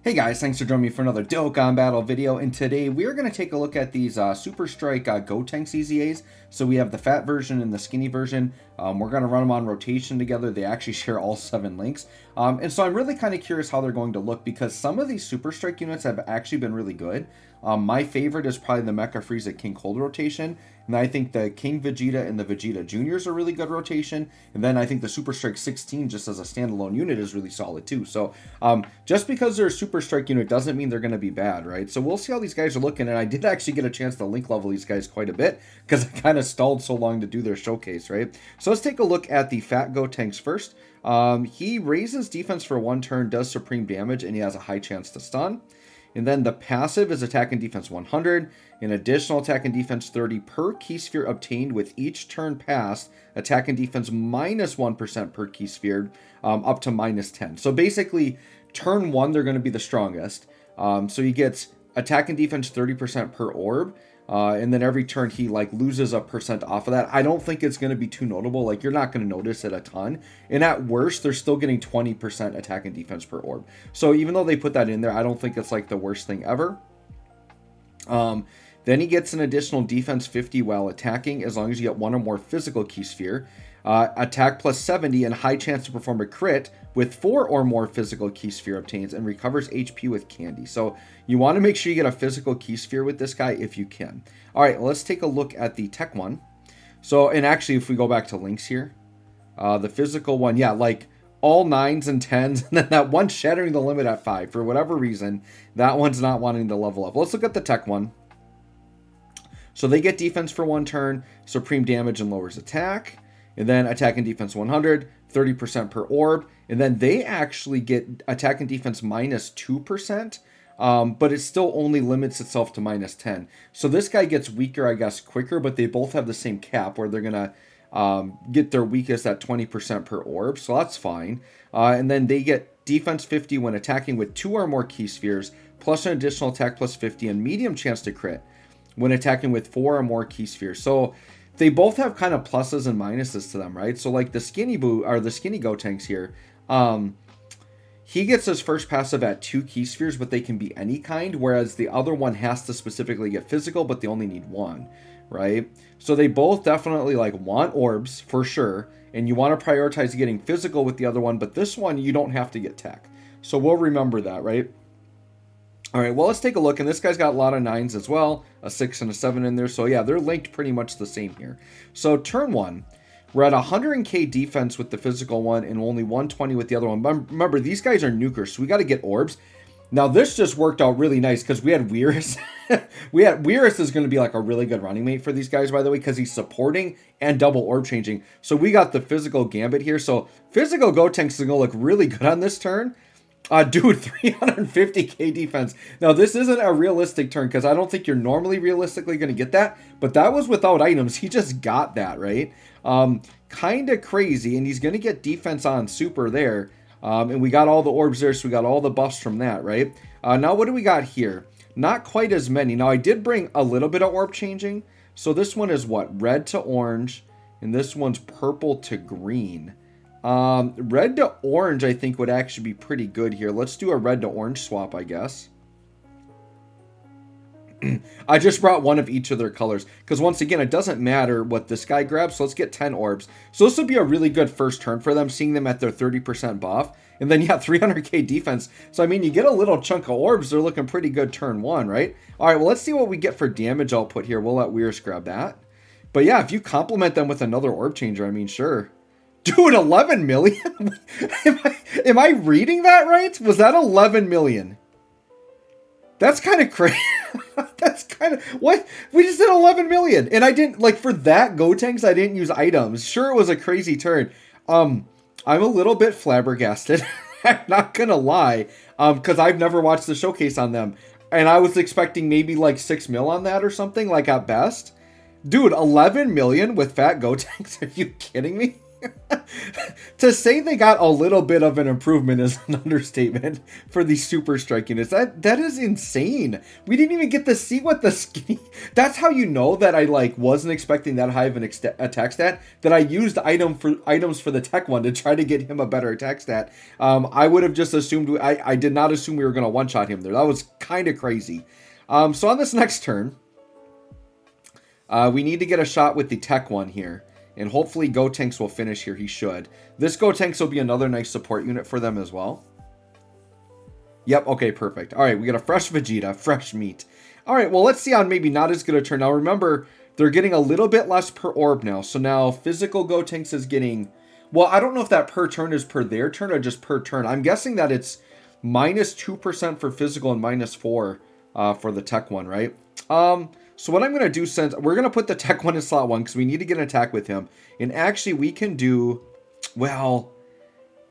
Hey guys, thanks for joining me for another DOKKAN battle video, and today we are going to take a look at these Super Strike Gotenks EZAs. So we have the fat version and the skinny version. We're going to run them on rotation together. They actually share all 7 links. And so I'm really kind of curious how they're going to look because some of these Super Strike units have actually been really good. My favorite is probably the Mecha Frieza King Cold rotation. And I think the King Vegeta and the Vegeta Juniors are really good rotation. And then I think the Super Strike 16 just as a standalone unit is really solid too. So just because they're a Super Strike unit doesn't mean they're going to be bad, right? So we'll see how these guys are looking. And I did actually get a chance to link level these guys quite a bit because I kind of stalled so long to do their showcase, right? So let's take a look at the Fat Gotenks first. He raises defense for 1 turn, does supreme damage, and he has a high chance to stun. And then the passive is attack and defense 100, an additional attack and defense 30 per key sphere obtained with each turn passed, attack and defense minus 1% per key sphere, up to minus 10. So basically, turn 1, they're going to be the strongest. So he gets attack and defense 30% per orb, and then every turn he loses a percent off of that. I don't think it's going to be too notable. Like, you're not going to notice it a ton. And at worst, they're still getting 20% attack and defense per orb. So even though they put that in there, I don't think it's like the worst thing ever. Then he gets an additional defense 50 while attacking, as long as you get 1 or more physical key sphere. Attack plus 70 and high chance to perform a crit with 4 or more physical key sphere obtains, and recovers HP with candy. So you want to make sure you get a physical key sphere with this guy if you can. All right, let's take a look at the tech one. So, and actually if we go back to links here, the physical one, yeah, like all 9s and 10s, and then that one shattering the limit at 5 for whatever reason. That one's not wanting to level up. Let's look at the tech one. So they get defense for 1 turn, supreme damage, and lowers attack. And then attack and defense 100, 30% per orb. And then they actually get attack and defense minus 2%, but it still only limits itself to minus 10. So this guy gets weaker, I guess, quicker, but they both have the same cap where they're going to get their weakest at 20% per orb. So that's fine. And then they get defense 50 when attacking with 2 or more key spheres, plus an additional attack plus 50 and medium chance to crit when attacking with 4 or more key spheres. So they both have kind of pluses and minuses to them, right? So like the skinny Gotenks here, he gets his first passive at 2 key spheres, but they can be any kind, whereas the other one has to specifically get physical, but they only need 1, right? So they both definitely want orbs for sure, and you want to prioritize getting physical with the other one, but this one you don't have to get tech. So we'll remember that, right? All right, well, let's take a look. And this guy's got a lot of 9s as well, a 6 and a 7 in there. So yeah, they're linked pretty much the same here. So turn 1, we're at 100k defense with the physical one and only 120 with the other one. But remember, these guys are nukers, so we got to get orbs. Now, this just worked out really nice because we had Weirus. Weirus is going to be like a really good running mate for these guys, by the way, because he's supporting and double orb changing. So we got the physical Gambit here. So physical Gotenks is going to look really good on this turn. Dude, 350k defense. Now, this isn't a realistic turn because I don't think you're normally realistically going to get that. But that was without items. He just got that, right? Kind of crazy. And he's going to get defense on super there. And we got all the orbs there, so we got all the buffs from that, right? Now, what do we got here? Not quite as many. Now, I did bring a little bit of orb changing. So this one is what? Red to orange. And this one's purple to green. Red to orange, I think, would actually be pretty good here. Let's do a red to orange swap, I guess. I just brought one of each of their colors because once again, it doesn't matter what this guy grabs. So let's get 10 orbs. So this would be a really good first turn for them, seeing them at their 30% buff. And then, yeah, 300k defense. So, I mean, you get a little chunk of orbs. They're looking pretty good turn 1, right? All right, well, let's see what we get for damage output here. We'll let Weirus grab that. But, yeah, if you complement them with another orb changer, I mean, sure. Dude, 11 million? am I reading that right? Was that 11 million? That's kind of crazy. That's kind of... What? We just did 11 million. And I didn't... for that Gotenks, I didn't use items. Sure, it was a crazy turn. I'm a little bit flabbergasted. I'm not going to lie. Because I've never watched the showcase on them. And I was expecting maybe 6 mil on that or something, at best. Dude, 11 million with fat Gotenks? Are you kidding me? To say they got a little bit of an improvement is an understatement for these super strike units. That is insane. We didn't even get to see what the skinny. That's how you know that I like wasn't expecting that high of an attack stat. That I used items for the tech one to try to get him a better attack stat. I would have just assumed I did not assume we were gonna one shot him there. That was kind of crazy. So on this next turn, we need to get a shot with the tech one here. And hopefully Gotenks will finish here. He should. This Gotenks will be another nice support unit for them as well. Yep, okay, perfect. All right, we got a fresh Vegeta, fresh meat. All right, well, let's see on maybe not as good a turn. Now, remember, they're getting a little bit less per orb now. So now physical Gotenks is getting... Well, I don't know if that per turn is per their turn or just per turn. I'm guessing that it's minus 2% for physical and minus 4 for the tech one, right? So what I'm going to do, since we're going to put the tech one in slot 1 because we need to get an attack with him. And actually we can do, well,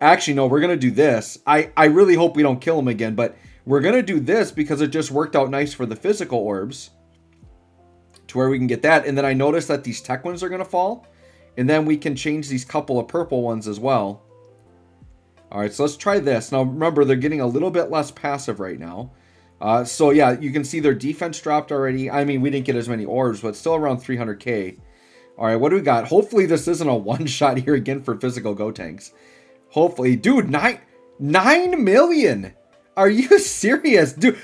actually no, we're going to do this. I really hope we don't kill him again, but we're going to do this because it just worked out nice for the physical orbs to where we can get that. And then I noticed that these tech ones are going to fall. And then we can change these couple of purple ones as well. All right, so let's try this. Now remember, they're getting a little bit less passive right now. So yeah, you can see their defense dropped already. I mean, we didn't get as many orbs, but still around 300k. All right, what do we got? Hopefully this isn't a one-shot here again for physical Gotenks. Hopefully. Dude, 9 million! Are you serious? Dude,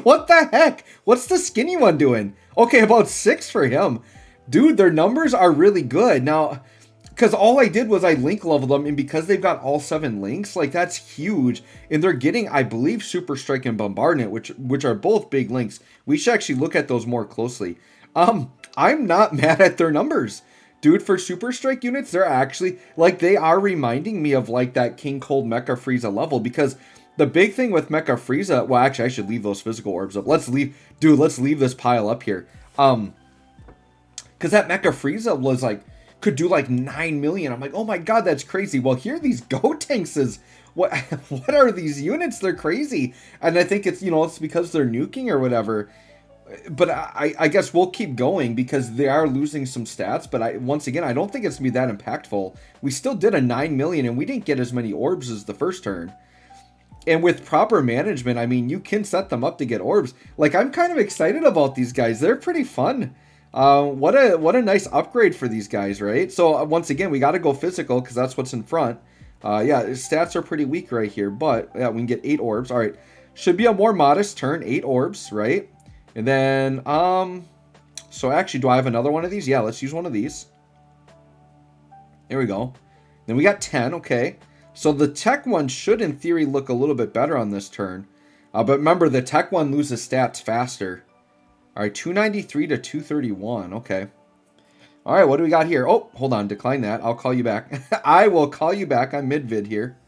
what the heck? What's the skinny one doing? Okay, about 6 for him. Dude, their numbers are really good. Now... Because all I did was I link leveled them, and because they've got all 7 links, like, that's huge. And they're getting, I believe, Super Strike and Bombardment, which are both big links. We should actually look at those more closely. I'm not mad at their numbers. Dude, for Super Strike units, they're actually, like, they are reminding me of, like, that King Cold Mecha Frieza level. Because the big thing with Mecha Frieza, well, actually, I should leave those physical orbs up. Let's leave this pile up here. Because that Mecha Frieza was, like, could do like 9 million. I'm like, oh my god, that's crazy. Well, here these Gotenks is what are these units? They're crazy. And I think it's, you know, it's because they're nuking or whatever. But I guess we'll keep going because they are losing some stats. But once again, I don't think it's gonna be that impactful. We still did a 9 million and we didn't get as many orbs as the first turn. And with proper management, I mean, you can set them up to get orbs. Like, I'm kind of excited about these guys. They're pretty fun. What a nice upgrade for these guys, right? So once again, we got to go physical because that's what's in front. Yeah, stats are pretty weak right here, but yeah, we can get 8 orbs. All right, should be a more modest turn, 8 orbs, right? And then, so actually, do I have another one of these? Yeah, let's use one of these. There we go. Then we got 10, okay. So the tech one should, in theory, look a little bit better on this turn. But remember, the tech one loses stats faster. All right, 293 to 231. Okay. All right, what do we got here? Oh, hold on. Decline that. I'll call you back. I will call you back. I'm mid-vid here.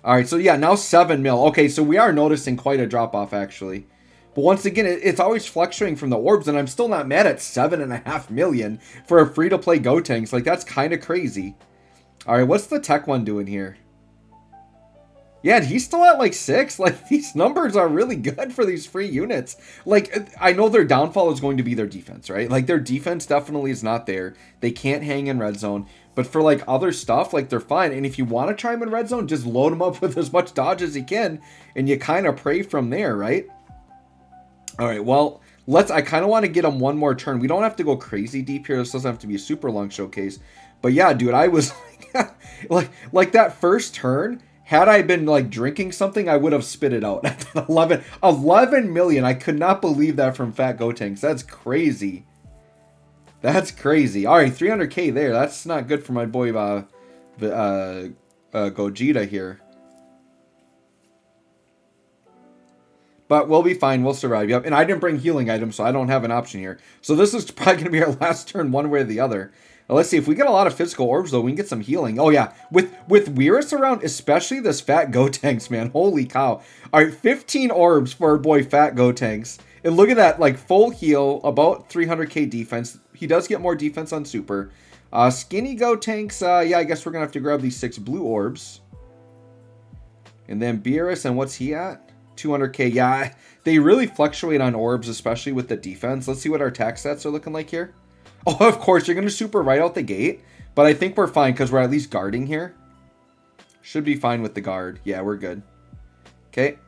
All right, so yeah, now 7 mil. Okay, so we are noticing quite a drop-off, actually. But once again, it's always fluctuating from the orbs, and I'm still not mad at 7.5 million for a free-to-play Gotenks. Like, that's kind of crazy. All right, what's the tech one doing here? Yeah, and he's still at like 6. Like, these numbers are really good for these free units. Like, I know their downfall is going to be their defense, right? Like, their defense definitely is not there. They can't hang in red zone. But for, like, other stuff, like, they're fine. And if you want to try them in red zone, just load them up with as much dodge as you can. And you kind of pray from there, right? All right, well, I kind of want to get them one more turn. We don't have to go crazy deep here. This doesn't have to be a super long showcase. But yeah, dude, I was like that first turn... Had I been, like, drinking something, I would have spit it out. 11 million. I could not believe that from Fat Gotenks. That's crazy. That's crazy. All right, 300k there. That's not good for my boy Gogeta here. But we'll be fine. We'll survive. Yep. And I didn't bring healing items, so I don't have an option here. So this is probably going to be our last turn one way or the other. Now, let's see. If we get a lot of physical orbs, though, we can get some healing. Oh, yeah. With Weirus around, especially this Fat Gotenks, man. Holy cow. All right, 15 orbs for our boy Fat Gotenks. And look at that. Like, full heal, about 300k defense. He does get more defense on super. Skinny Gotenks, yeah, I guess we're going to have to grab these 6 blue orbs. And then Beerus, and what's he at? 200k. Yeah, they really fluctuate on orbs, especially with the defense. Let's see what our attack stats are looking like here. Oh, of course, you're going to super right out the gate. But I think we're fine because we're at least guarding here. Should be fine with the guard. Yeah, we're good. Okay.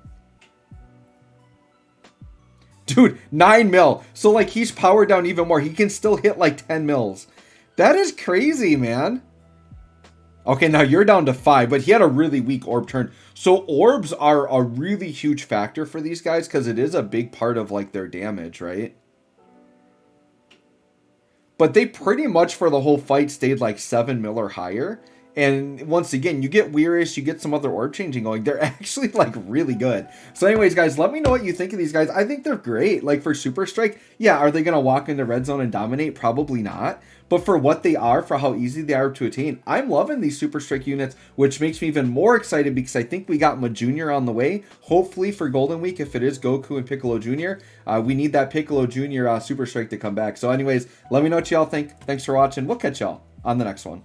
Dude, 9 mil. So, like, he's powered down even more. He can still hit, like, 10 mils. That is crazy, man. Okay, now you're down to 5, but he had a really weak orb turn. So, orbs are a really huge factor for these guys because it is a big part of, like, their damage, right? But they pretty much, for the whole fight, stayed, like, 7 mil or higher. And once again, you get Weirus, you get some other orb changing going. They're actually, like, really good. So anyways, guys, let me know what you think of these guys. I think they're great. Like, for Super Strike, yeah, are they going to walk into Red Zone and dominate? Probably not. But for what they are, for how easy they are to attain, I'm loving these Super Strike units, which makes me even more excited because I think we got Ma Jr. on the way. Hopefully for Golden Week, if it is Goku and Piccolo Jr., we need that Piccolo Jr. Super Strike to come back. So anyways, let me know what y'all think. Thanks for watching. We'll catch y'all on the next one.